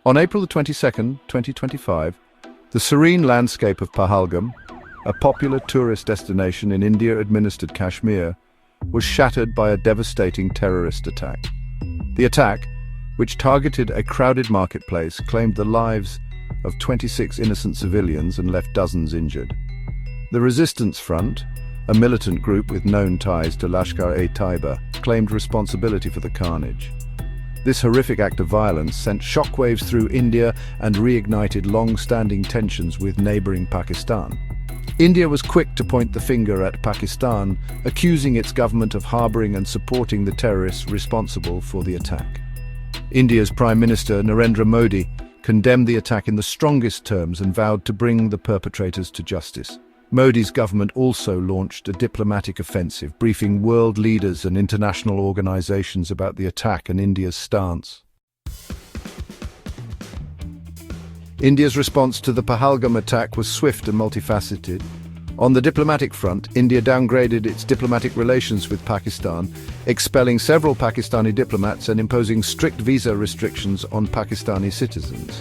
On April the 22nd, 2025, the serene landscape of Pahalgam, a popular tourist destination in India-administered Kashmir, was shattered by a devastating terrorist attack. The attack, which targeted a crowded marketplace, claimed the lives of 26 innocent civilians and left dozens injured. The Resistance Front, a militant group with known ties to Lashkar-e-Taiba, claimed responsibility for the carnage. This horrific act of violence sent shockwaves through India and reignited long-standing tensions with neighboring Pakistan. India was quick to point the finger at Pakistan, accusing its government of harboring and supporting the terrorists responsible for the attack. India's Prime Minister Narendra Modi condemned the attack in the strongest terms and vowed to bring the perpetrators to justice. Modi's government also launched a diplomatic offensive, briefing world leaders and international organizations about the attack and India's stance. India's response to the Pahalgam attack was swift and multifaceted. On the diplomatic front, India downgraded its diplomatic relations with Pakistan, expelling several Pakistani diplomats and imposing strict visa restrictions on Pakistani citizens.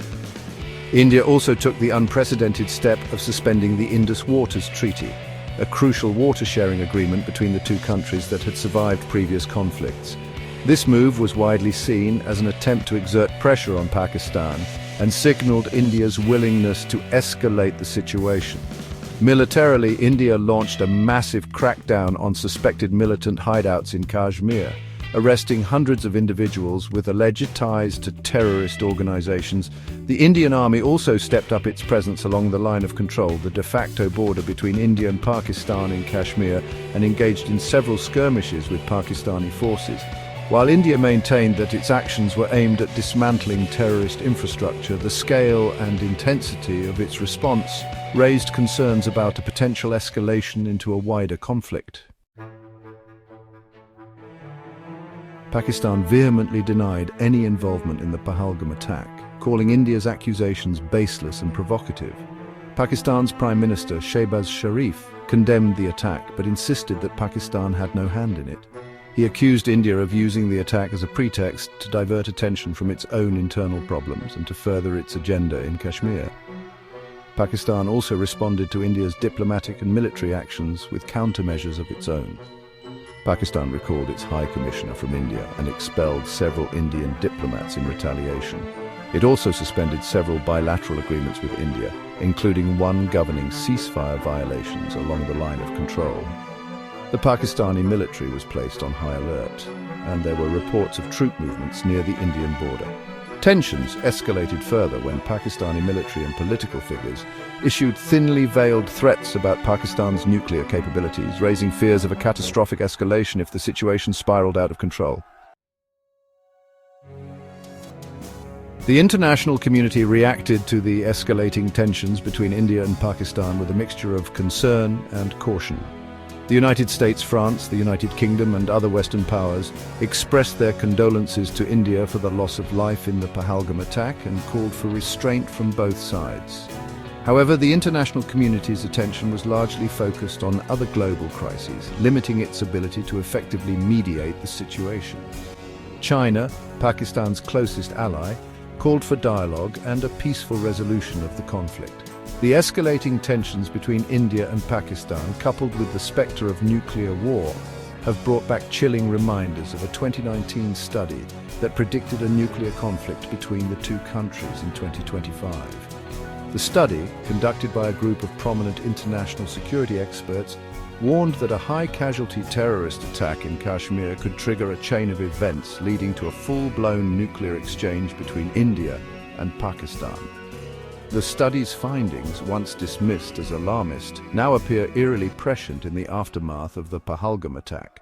India also took the unprecedented step of suspending the Indus Waters Treaty, a crucial water-sharing agreement between the two countries that had survived previous conflicts. This move was widely seen as an attempt to exert pressure on Pakistan and signaled India's willingness to escalate the situation. Militarily, India launched a massive crackdown on suspected militant hideouts in Kashmir, arresting hundreds of individuals with alleged ties to terrorist organizations. The Indian Army also stepped up its presence along the line of control, the de facto border between India and Pakistan in Kashmir, and engaged in several skirmishes with Pakistani forces. While India maintained that its actions were aimed at dismantling terrorist infrastructure, the scale and intensity of its response raised concerns about a potential escalation into a wider conflict. Pakistan vehemently denied any involvement in the Pahalgam attack, calling India's accusations baseless and provocative. Pakistan's Prime Minister Shehbaz Sharif condemned the attack but insisted that Pakistan had no hand in it. He accused India of using the attack as a pretext to divert attention from its own internal problems and to further its agenda in Kashmir. Pakistan also responded to India's diplomatic and military actions with countermeasures of its own. Pakistan recalled its High Commissioner from India and expelled several Indian diplomats in retaliation. It also suspended several bilateral agreements with India, including one governing ceasefire violations along the line of control. The Pakistani military was placed on high alert, and there were reports of troop movements near the Indian border. Tensions escalated further when Pakistani military and political figures issued thinly veiled threats about Pakistan's nuclear capabilities, raising fears of a catastrophic escalation if the situation spiraled out of control. The international community reacted to the escalating tensions between India and Pakistan with a mixture of concern and caution. The United States, France, the United Kingdom and other Western powers expressed their condolences to India for the loss of life in the Pahalgam attack and called for restraint from both sides. However, the international community's attention was largely focused on other global crises, limiting its ability to effectively mediate the situation. China, Pakistan's closest ally, called for dialogue and a peaceful resolution of the conflict. The escalating tensions between India and Pakistan, coupled with the spectre of nuclear war, have brought back chilling reminders of a 2019 study that predicted a nuclear conflict between the two countries in 2025. The study, conducted by a group of prominent international security experts, warned that a high-casualty terrorist attack in Kashmir could trigger a chain of events leading to a full-blown nuclear exchange between India and Pakistan. The study's findings, once dismissed as alarmist, now appear eerily prescient in the aftermath of the Pahalgam attack.